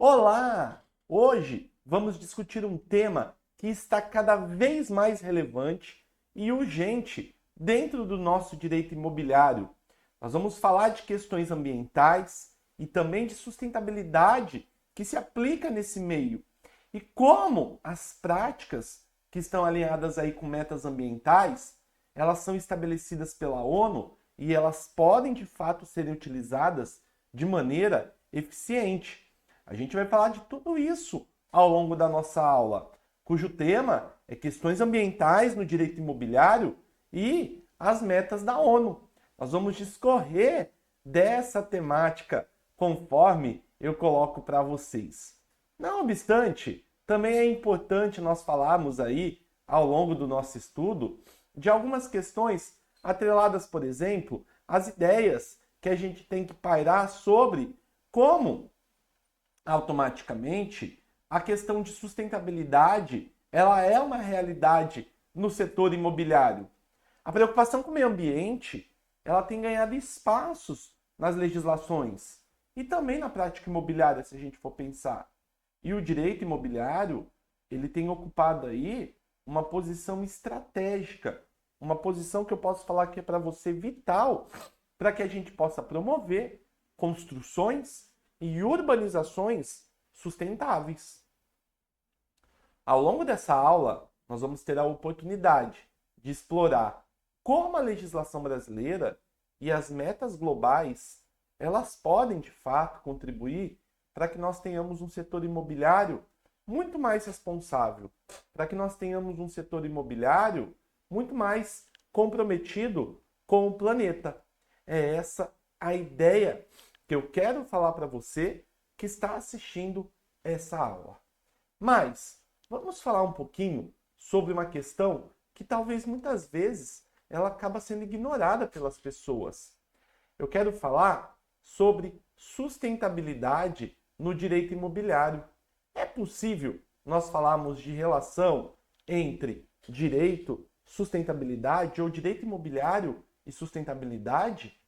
Olá! Hoje vamos discutir um tema que está cada vez mais relevante e urgente dentro do nosso direito imobiliário. Nós vamos falar de questões ambientais e também de sustentabilidade que se aplica nesse meio e como as práticas que estão alinhadas aí com metas ambientais, elas são estabelecidas pela ONU e elas podem de fato serem utilizadas de maneira eficiente. A gente vai falar de tudo isso ao longo da nossa aula, cujo tema é questões ambientais no direito imobiliário e as metas da ONU. Nós vamos discorrer dessa temática conforme eu coloco para vocês. Não obstante, também é importante nós falarmos aí, ao longo do nosso estudo, de algumas questões atreladas, por exemplo, às ideias que a gente tem que pairar sobre como automaticamente a questão de sustentabilidade ela é uma realidade no setor imobiliário. A preocupação com o meio ambiente ela tem ganhado espaços nas legislações e também na prática imobiliária, se a gente for pensar. E o direito imobiliário ele tem ocupado aí uma posição estratégica, uma posição que eu posso falar que é para você vital para que a gente possa promover construções e urbanizações sustentáveis. Ao longo dessa aula, nós vamos ter a oportunidade de explorar como a legislação brasileira e as metas globais, elas podem de fato contribuir para que nós tenhamos um setor imobiliário muito mais responsável, para que nós tenhamos um setor imobiliário muito mais comprometido com o planeta. É essa a ideia que eu quero falar para você que está assistindo essa aula. Mas vamos falar um pouquinho sobre uma questão que talvez muitas vezes ela acaba sendo ignorada pelas pessoas. Eu quero falar sobre sustentabilidade no direito imobiliário. É possível nós falarmos de relação entre direito, sustentabilidade ou direito imobiliário e sustentabilidade?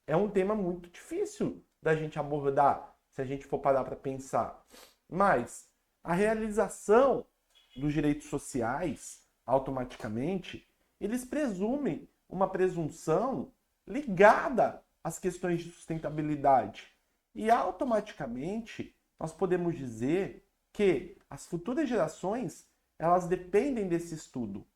É um tema muito difícil da gente abordar, se a gente for parar para pensar. Mas a realização dos direitos sociais, automaticamente, eles presumem uma presunção ligada às questões de sustentabilidade. E automaticamente, nós podemos dizer que as futuras gerações, elas dependem desse estudo.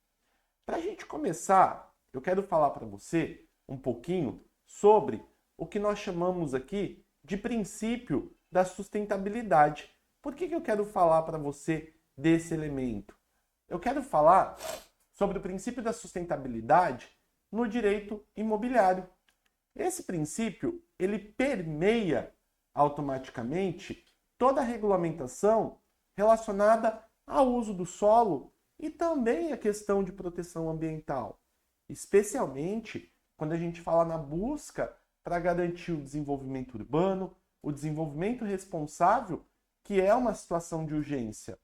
Para a gente começar, eu quero falar para você um pouquinho sobre o que nós chamamos aqui de princípio da sustentabilidade. Por que eu quero falar para você desse elemento? Eu quero falar sobre o princípio da sustentabilidade no direito imobiliário. Esse princípio, ele permeia automaticamente toda a regulamentação relacionada ao uso do solo e também a questão de proteção ambiental, especialmente quando a gente fala na busca para garantir o desenvolvimento urbano, o desenvolvimento responsável, que é uma situação de urgência.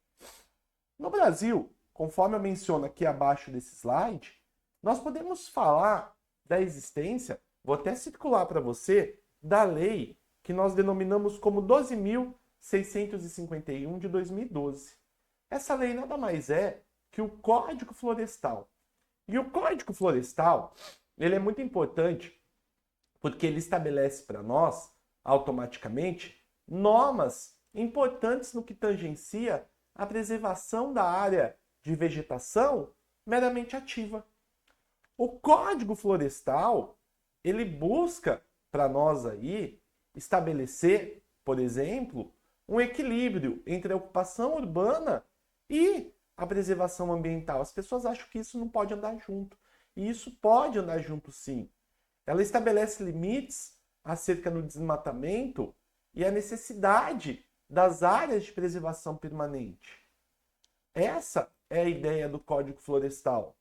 No Brasil, conforme eu menciono aqui abaixo desse slide, nós podemos falar da existência, vou até circular para você, da lei que nós denominamos como 12.651 de 2012. Essa lei nada mais é que o Código Florestal. E o Código Florestal, ele é muito importante porque ele estabelece para nós, automaticamente, normas importantes no que tangencia a preservação da área de vegetação meramente ativa. O Código Florestal, ele busca para nós aí estabelecer, por exemplo, um equilíbrio entre a ocupação urbana e a preservação ambiental. As pessoas acham que isso não pode andar junto. E isso pode andar junto sim. Ela estabelece limites acerca do desmatamento e a necessidade das áreas de preservação permanente. Essa é a ideia do Código Florestal.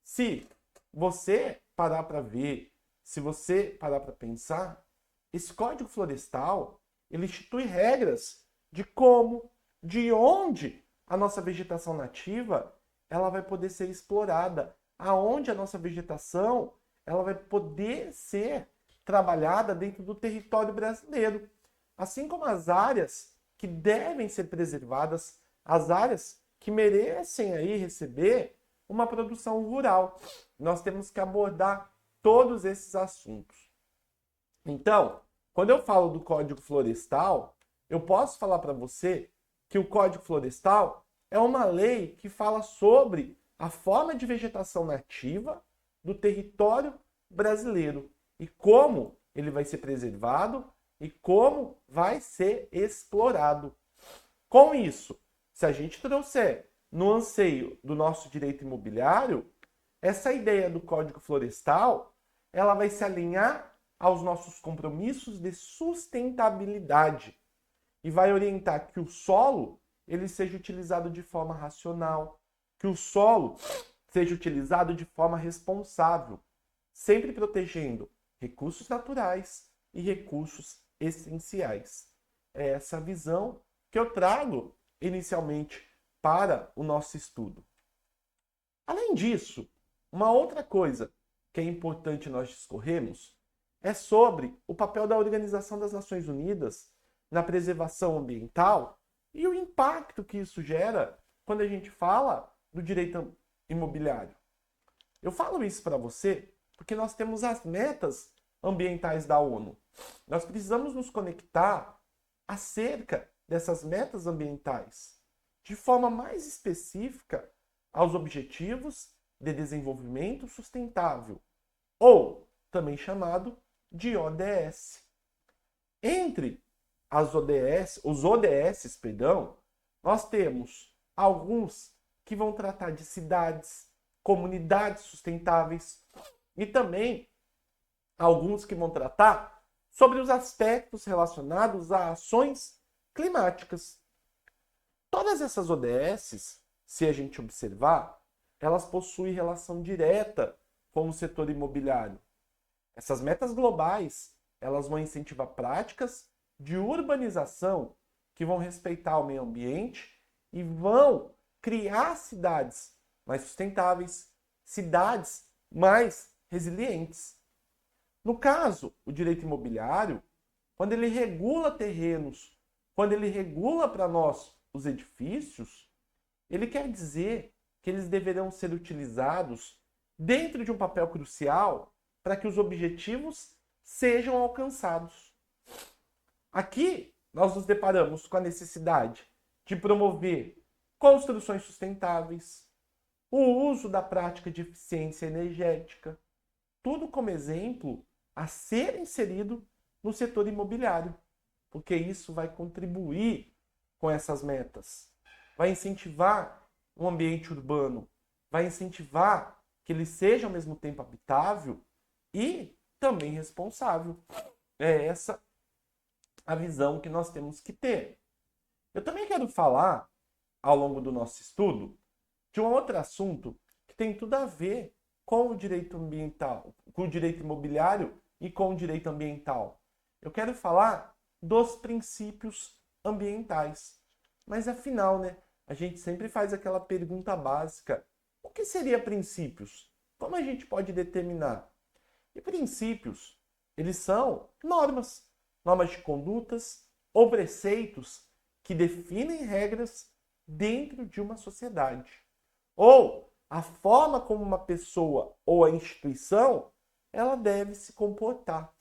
Se você parar para ver, se você parar para pensar, esse Código Florestal, ele institui regras de como, de onde a nossa vegetação nativa, ela vai poder ser explorada, aonde a nossa vegetação, ela vai poder ser trabalhada dentro do território brasileiro. Assim como as áreas que devem ser preservadas, as áreas que merecem aí receber uma produção rural. Nós temos que abordar todos esses assuntos. Então, quando eu falo do Código Florestal, eu posso falar para você que o Código Florestal é uma lei que fala sobre a forma de vegetação nativa do território brasileiro e como ele vai ser preservado e como vai ser explorado. Com isso, se a gente trouxer no anseio do nosso direito imobiliário, essa ideia do Código Florestal, ela vai se alinhar aos nossos compromissos de sustentabilidade e vai orientar que o solo ele seja utilizado de forma racional, que o solo seja utilizado de forma responsável, sempre protegendo recursos naturais e recursos essenciais. É essa visão que eu trago inicialmente para o nosso estudo. Além disso, uma outra coisa que é importante nós discorrermos é sobre o papel da Organização das Nações Unidas na preservação ambiental e o impacto que isso gera quando a gente fala do direito imobiliário. Eu falo isso para você porque nós temos as metas ambientais da ONU. Nós precisamos nos conectar acerca dessas metas ambientais, de forma mais específica aos Objetivos de Desenvolvimento Sustentável, ou também chamado de ODS. Entre os ODS, nós temos alguns que vão tratar de cidades, comunidades sustentáveis e também alguns que vão tratar sobre os aspectos relacionados a ações climáticas. Todas essas ODSs, se a gente observar, elas possuem relação direta com o setor imobiliário. Essas metas globais, elas vão incentivar práticas de urbanização que vão respeitar o meio ambiente e vão criar cidades mais sustentáveis, cidades mais resilientes. No caso, o direito imobiliário, quando ele regula terrenos, quando ele regula para nós os edifícios, ele quer dizer que eles deverão ser utilizados dentro de um papel crucial para que os objetivos sejam alcançados. Aqui, nós nos deparamos com a necessidade de promover construções sustentáveis, o uso da prática de eficiência energética, tudo como exemplo a ser inserido no setor imobiliário, porque isso vai contribuir com essas metas, vai incentivar um ambiente urbano, vai incentivar que ele seja ao mesmo tempo habitável e também responsável. É essa a visão que nós temos que ter. Eu também quero falar, ao longo do nosso estudo, de um outro assunto que tem tudo a ver com o direito ambiental, com o direito imobiliário e com o direito ambiental. Eu quero falar dos princípios ambientais. Mas afinal, né, a gente sempre faz aquela pergunta básica: o que seria princípios? Como a gente pode determinar? E princípios, eles são normas de condutas ou preceitos que definem regras dentro de uma sociedade. Ou a forma como uma pessoa ou a instituição ela deve se comportar.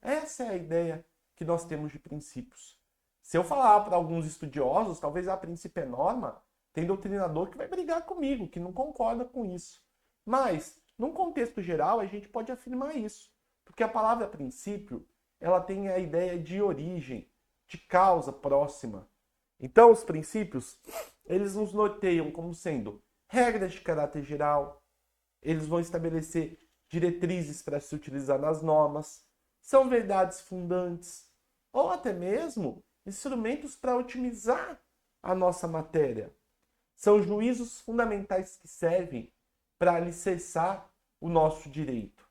Essa é a ideia que nós temos de princípios. Se eu falar para alguns estudiosos, talvez a princípio é norma, tem doutrinador que vai brigar comigo, que não concorda com isso. Mas, num contexto geral, a gente pode afirmar isso. Porque a palavra princípio, ela tem a ideia de origem, de causa próxima. Então, os princípios, eles nos norteiam como sendo regras de caráter geral, eles vão estabelecer diretrizes para se utilizar nas normas, são verdades fundantes, ou até mesmo instrumentos para otimizar a nossa matéria. São juízos fundamentais que servem para alicerçar o nosso direito.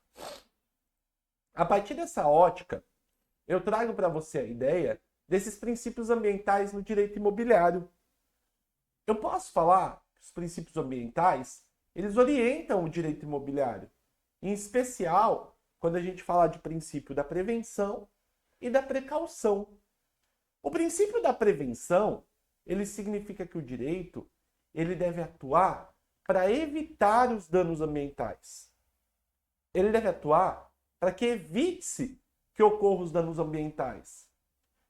A partir dessa ótica, eu trago para você a ideia desses princípios ambientais no direito imobiliário. Eu posso falar que os princípios ambientais, eles orientam o direito imobiliário, em especial quando a gente fala de princípio da prevenção e da precaução. O princípio da prevenção, ele significa que o direito, ele deve atuar para evitar os danos ambientais. Ele deve atuar para que evite-se que ocorram os danos ambientais.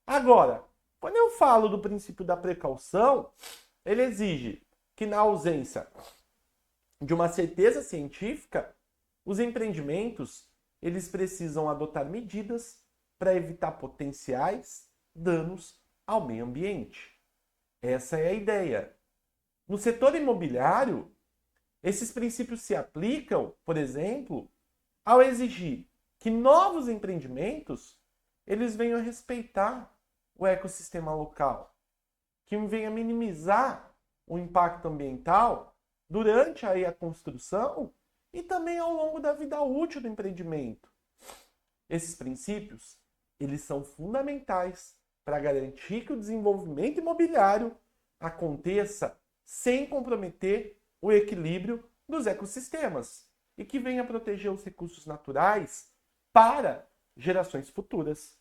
Agora, quando eu falo do princípio da precaução, ele exige que na ausência de uma certeza científica, os empreendimentos, eles precisam adotar medidas para evitar potenciais danos ao meio ambiente. Essa é a ideia. No setor imobiliário, esses princípios se aplicam, por exemplo, ao exigir que novos empreendimentos eles venham a respeitar o ecossistema local, que venha minimizar o impacto ambiental durante aí a construção e também ao longo da vida útil do empreendimento. Esses princípios, eles são fundamentais para garantir que o desenvolvimento imobiliário aconteça sem comprometer o equilíbrio dos ecossistemas e que venha proteger os recursos naturais para gerações futuras.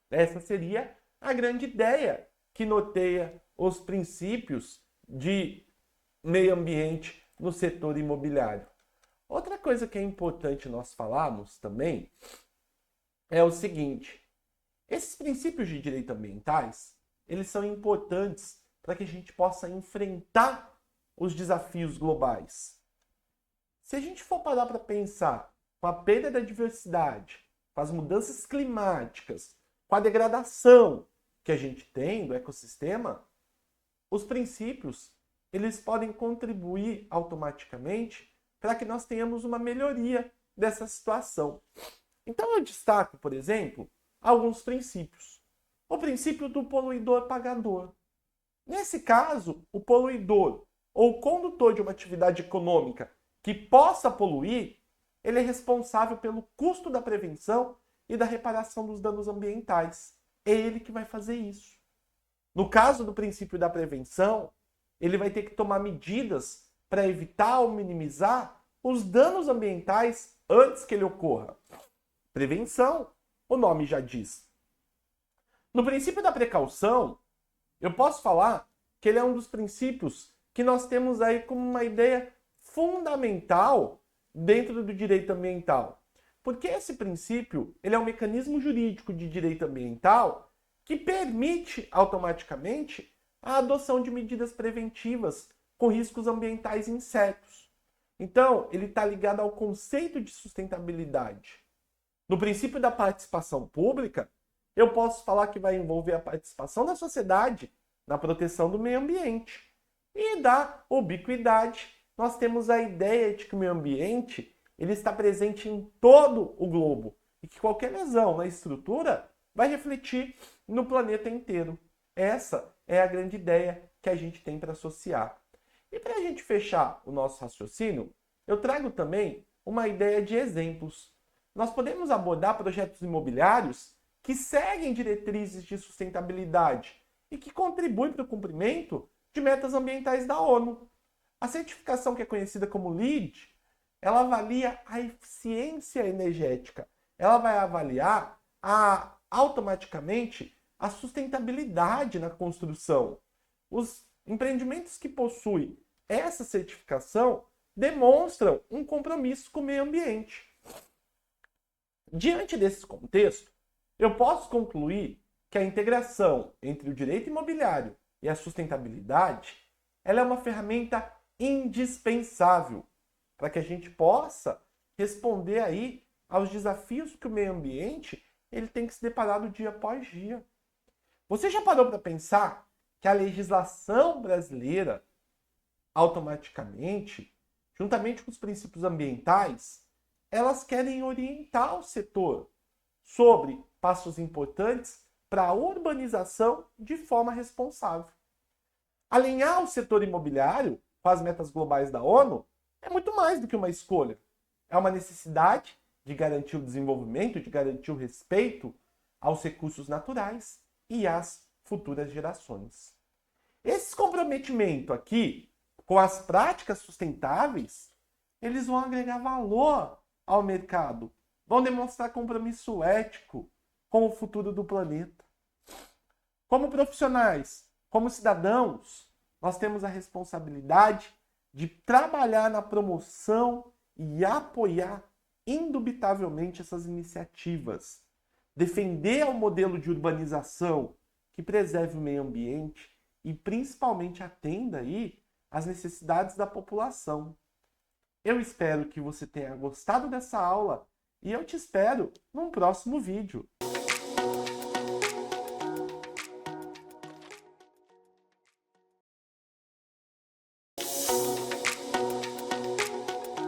Essa seria a grande ideia que norteia os princípios de meio ambiente no setor imobiliário. Outra coisa que é importante nós falarmos também é o seguinte: esses princípios de direito ambientais, eles são importantes para que a gente possa enfrentar os desafios globais. Se a gente for parar para pensar com a perda da diversidade, com as mudanças climáticas, com a degradação que a gente tem do ecossistema, os princípios, eles podem contribuir automaticamente para que nós tenhamos uma melhoria dessa situação. Então eu destaco, por exemplo, alguns princípios. O princípio do poluidor pagador. Nesse caso, o poluidor ou condutor de uma atividade econômica que possa poluir, ele é responsável pelo custo da prevenção e da reparação dos danos ambientais. É ele que vai fazer isso. No caso do princípio da prevenção, ele vai ter que tomar medidas para evitar ou minimizar os danos ambientais antes que ele ocorra. Prevenção, o nome já diz. No princípio da precaução, eu posso falar que ele é um dos princípios que nós temos aí como uma ideia fundamental dentro do direito ambiental. Porque esse princípio, ele é um mecanismo jurídico de direito ambiental que permite automaticamente a adoção de medidas preventivas com riscos ambientais incertos. Então, ele está ligado ao conceito de sustentabilidade. No princípio da participação pública, eu posso falar que vai envolver a participação da sociedade na proteção do meio ambiente. E da ubiquidade, nós temos a ideia de que o meio ambiente ele está presente em todo o globo e que qualquer lesão na estrutura vai refletir no planeta inteiro. Essa é a grande ideia que a gente tem para associar. E para a gente fechar o nosso raciocínio, eu trago também uma ideia de exemplos. Nós podemos abordar projetos imobiliários que seguem diretrizes de sustentabilidade e que contribuem para o cumprimento de metas ambientais da ONU. A certificação que é conhecida como LEED, ela avalia a eficiência energética. Ela vai avaliar automaticamente a sustentabilidade na construção. Os empreendimentos que possuem essa certificação demonstram um compromisso com o meio ambiente. Diante desse contexto, eu posso concluir que a integração entre o direito imobiliário e a sustentabilidade ela é uma ferramenta indispensável para que a gente possa responder aí aos desafios que o meio ambiente ele tem que se deparar do dia após dia. Você já parou para pensar que a legislação brasileira automaticamente, juntamente com os princípios ambientais, elas querem orientar o setor sobre passos importantes para a urbanização de forma responsável. Alinhar o setor imobiliário com as metas globais da ONU é muito mais do que uma escolha. É uma necessidade de garantir o desenvolvimento, de garantir o respeito aos recursos naturais e às futuras gerações. Esse comprometimento aqui com as práticas sustentáveis, eles vão agregar valor ao mercado, vão demonstrar compromisso ético com o futuro do planeta. Como profissionais, como cidadãos, nós temos a responsabilidade de trabalhar na promoção e apoiar indubitavelmente essas iniciativas. Defender o modelo de urbanização que preserve o meio ambiente e principalmente atenda aí às necessidades da população. Eu espero que você tenha gostado dessa aula e eu te espero num próximo vídeo.